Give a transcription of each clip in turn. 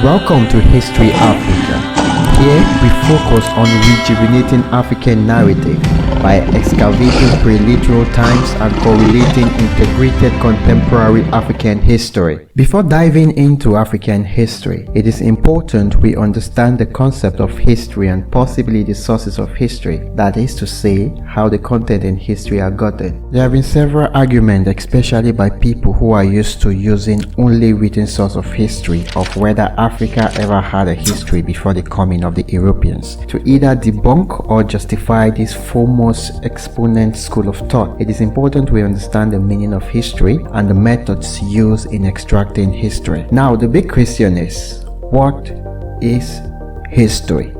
Welcome to History Africa. Here we focus on rejuvenating African narrative by excavating pre-literal times and correlating integrated contemporary African history. Before diving into African history, it is important we understand the concept of history and possibly the sources of history, that is to say, how the content in history are gotten. There have been several arguments, especially by people who are used to using only written source of history, of whether Africa ever had a history before the coming of the Europeans, to either debunk or justify this foremost exponent school of thought. It is important we understand the meaning of history and the methods used in extracting history. Now, the big question is, what is history?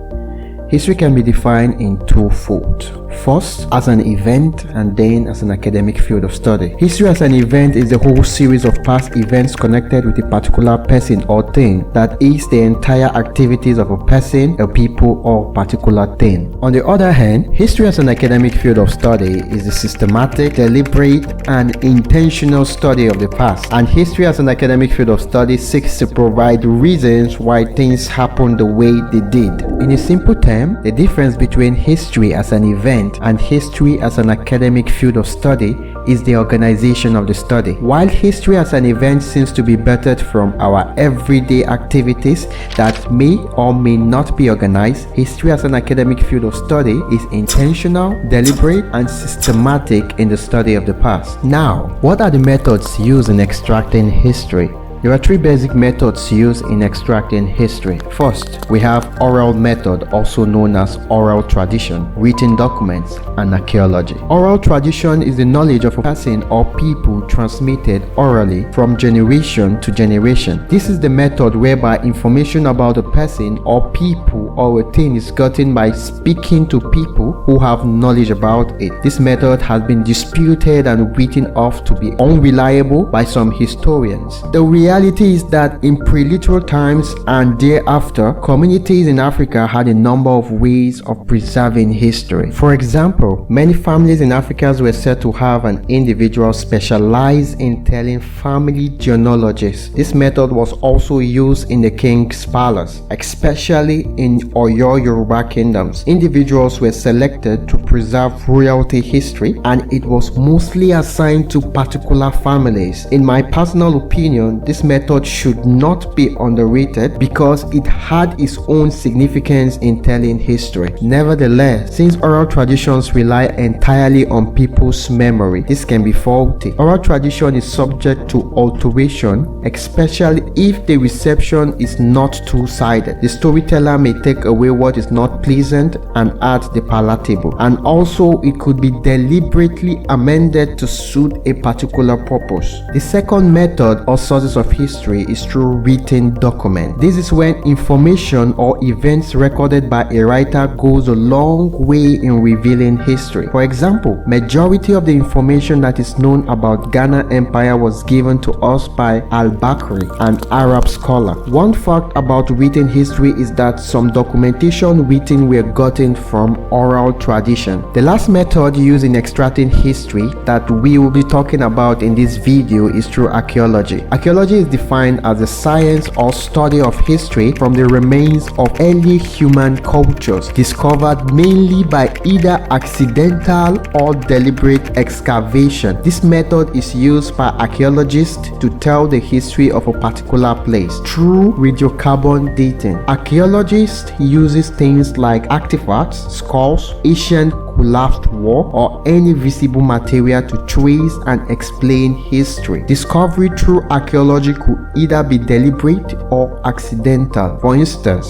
History can be defined in twofold. First, as an event, and then as an academic field of study. History as an event is the whole series of past events connected with a particular person or thing, that is the entire activities of a person, a people, or particular thing. On the other hand, history as an academic field of study is the systematic, deliberate, and intentional study of the past. And history as an academic field of study seeks to provide reasons why things happen the way they did. In a simple term, the difference between history as an event and history as an academic field of study is the organization of the study. While history as an event seems to be birthed from our everyday activities that may or may not be organized, history as an academic field of study is intentional, deliberate, and systematic in the study of the past. Now, what are the methods used in extracting history? There are three basic methods used in extracting history. First, we have oral method, also known as oral tradition, written documents, and archaeology. Oral tradition is the knowledge of a person or people transmitted orally from generation to generation. This is the method whereby information about a person or people or a thing is gotten by speaking to people who have knowledge about it. This method has been disputed and written off to be unreliable by some historians. The reality is that in pre-literal times and thereafter, communities in Africa had a number of ways of preserving history. For example, many families in Africa were said to have an individual specialized in telling family genealogies. This method was also used in the king's palace, especially in Oyo Yoruba kingdoms. Individuals were selected to preserve royalty history, and it was mostly assigned to particular families. In my personal opinion, this method should not be underrated because it had its own significance in telling history. Nevertheless, since oral traditions rely entirely on people's memory, this can be faulty. Oral tradition is subject to alteration, especially if the reception is not two-sided. The storyteller may take away what is not pleasant and add the palatable, and also it could be deliberately amended to suit a particular purpose. The second method or sources of history is through written document. This is when information or events recorded by a writer goes a long way in revealing history. For example, majority of the information that is known about Ghana Empire was given to us by Al-Bakri, an Arab scholar. One fact about written history is that some documentation written were gotten from oral tradition. The last method used in extracting history that we will be talking about in this video is through archaeology. Archaeology is defined as the science or study of history from the remains of early human cultures discovered mainly by either accidental or deliberate excavation. This method is used by archaeologists to tell the history of a particular place through radiocarbon dating. Archaeologists uses things like artifacts, skulls, ancient collapsed wall, or any visible material to trace and explain history. Discovery through archaeology could either be deliberate or accidental. For instance,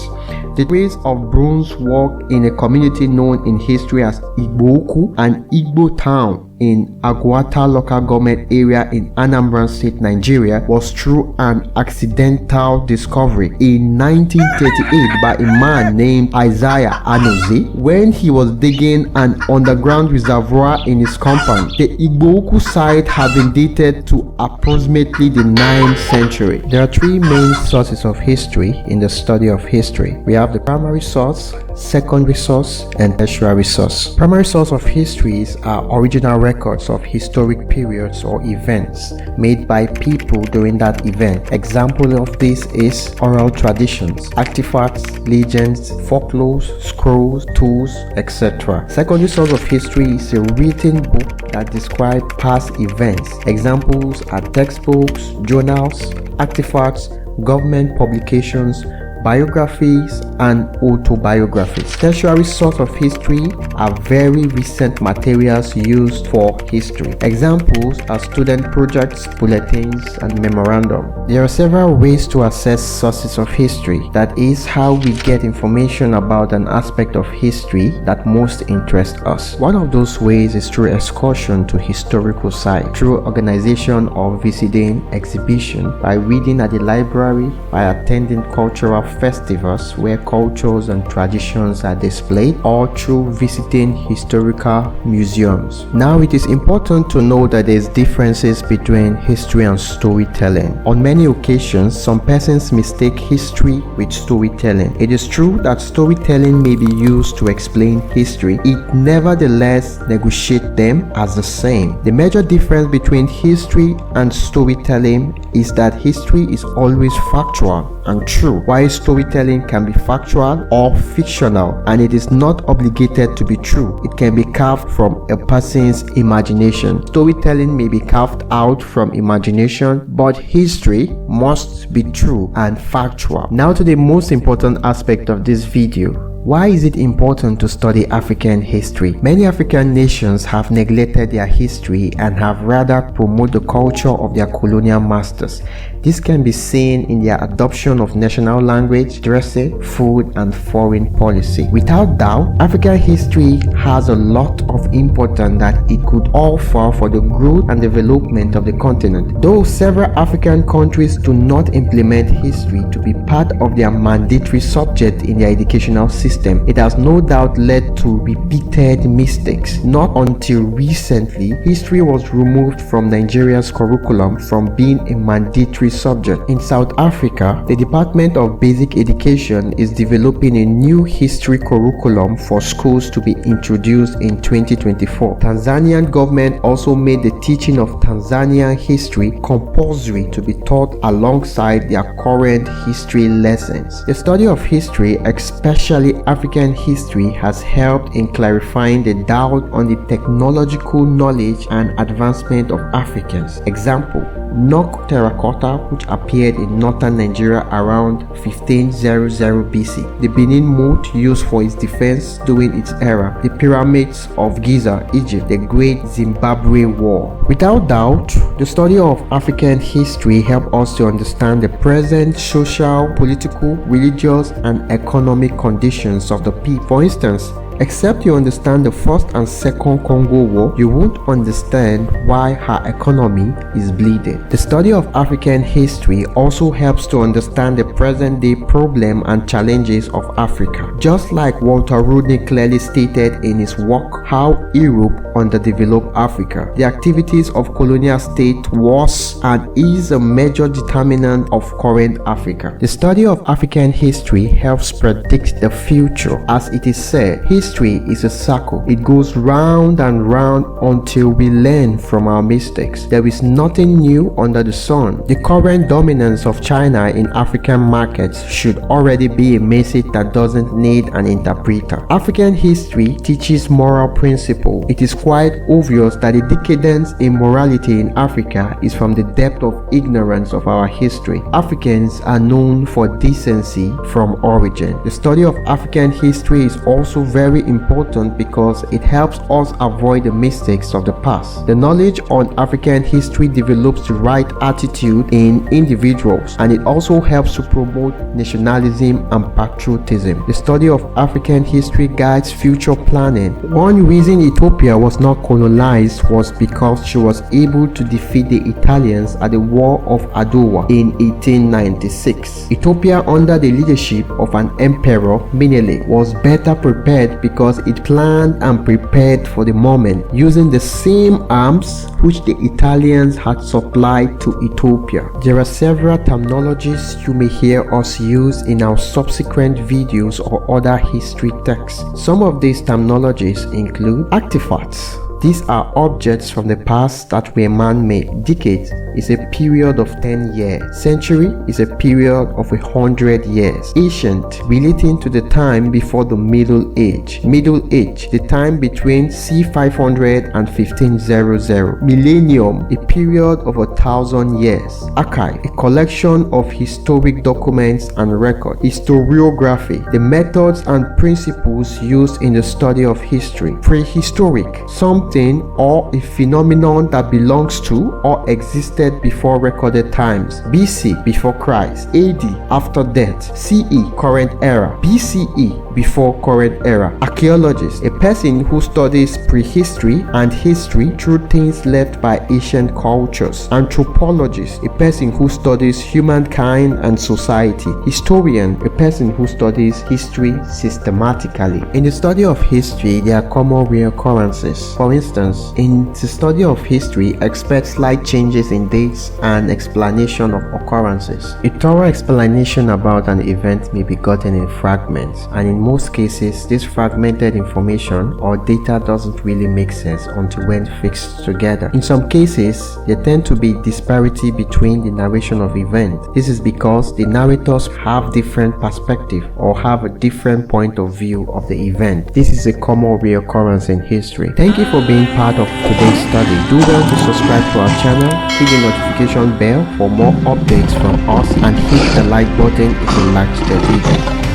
the trace of bronze work in a community known in history as Igboku, an Igbo town in Agwata local government area in Anambra State, Nigeria, was through an accidental discovery in 1938 by a man named Isaiah Anozie when he was digging an underground reservoir in his compound. The Igboku site has been dated to approximately the 9th century. There are three main sources of history in the study of history. We have the primary source, secondary source, and tertiary source. Primary source of histories are original records of historic periods or events made by people during that event. Example of this is oral traditions, artifacts, legends, folklores, scrolls, tools, etc. Secondary source of history is a written book that describes past events. Examples are textbooks, journals, artifacts, government publications, biographies, and autobiographies. Tertiary source of history are very recent materials used for history. Examples are student projects, bulletins, and memorandum. There are several ways to assess sources of history. That is how we get information about an aspect of history that most interests us. One of those ways is through excursion to historical sites, through organization or visiting exhibition, by reading at the library, by attending cultural festivals where cultures and traditions are displayed, or through visiting historical museums. Now, it is important to know that there is differences between history and storytelling. On many occasions, some persons mistake history with storytelling. It is true that storytelling may be used to explain history. It nevertheless negotiates them as the same. The major difference between history and storytelling is that history is always factual and true, while storytelling can be factual or fictional, and it is not obligated to be true. It can be carved from a person's imagination. Storytelling may be carved out from imagination, but history must be true and factual. Now to the most important aspect of this video. Why is it important to study African history? Many African nations have neglected their history and have rather promoted the culture of their colonial masters. This can be seen in their adoption of national language, dressing, food, and foreign policy. Without doubt, African history has a lot of importance that it could offer for the growth and development of the continent. Though several African countries do not implement history to be part of their mandatory subject in their educational system, it has no doubt led to repeated mistakes. Not until recently, history was removed from Nigeria's curriculum from being a mandatory subject. In South Africa, the Department of Basic Education is developing a new history curriculum for schools to be introduced in 2024. Tanzanian government also made the teaching of Tanzanian history compulsory to be taught alongside their current history lessons. The study of history, especially African history, has helped in clarifying the doubt on the technological knowledge and advancement of Africans. Example: Nok terracotta, which appeared in northern Nigeria around 1500 BC. The Benin moat used for its defense during its era. The pyramids of Giza, Egypt. The Great Zimbabwe War. Without doubt, the study of African history helps us to understand the present social, political, religious, and economic conditions of the people. For instance, except you understand the First and Second Congo War, you won't understand why her economy is bleeding. The study of African history also helps to understand the present-day problem and challenges of Africa. Just like Walter Rodney clearly stated in his work, How Europe Underdeveloped Africa, the activities of colonial state was and is a major determinant of current Africa. The study of African history helps predict the future. As it is said, history is a circle. It goes round and round until we learn from our mistakes. There is nothing new under the sun. The current dominance of China in African markets should already be a message that doesn't need an interpreter. African history teaches moral principle. It is quite obvious that the decadence in morality in Africa is from the depth of ignorance of our history. Africans are known for decency from origin. The study of African history is also very important because it helps us avoid the mistakes of the past. The knowledge on African history develops the right attitude in individuals, and it also helps to promote nationalism and patriotism. The study of African history guides future planning. One reason Ethiopia was not colonized was because she was able to defeat the Italians at the War of Adowa in 1896. Ethiopia, under the leadership of an emperor, Menelik, was better prepared because it planned and prepared for the moment using the same arms which the Italians had supplied to Ethiopia. There are several terminologies you may hear us use in our subsequent videos or other history texts. Some of these terminologies include artifacts. These are objects from the past that were man-made. Decade is a period of 10 years. Century is a period of 100 years. Ancient, relating to the time before the Middle Age. Middle Age, the time between c. 500 and 1500. Millennium, a period of 1,000 years. Archive, a collection of historic documents and records. Historiography, the methods and principles used in the study of history. Prehistoric, something or a phenomenon that belongs to or existed before recorded times. BC, before Christ. AD, after death. CE, current era. BCE, before current era. Archaeologist, a person who studies prehistory and history through things left by ancient cultures. Anthropologist, a person who studies humankind and society. Historian, a person who studies history systematically. In the study of history, there are common reoccurrences. For instance, in the study of history, expect slight changes in dates and explanation of occurrences. A thorough explanation about an event may be gotten in fragments, and in most cases, this fragmented information or data doesn't really make sense until when fixed together. In some cases, there tend to be disparity between the narration of events. This is because the narrators have different perspective or have a different point of view of the event. This is a common reoccurrence in history. Thank you for being part of today's study. Do well to subscribe to our channel, hit the notification bell for more updates from us, and hit the like button if you liked the video.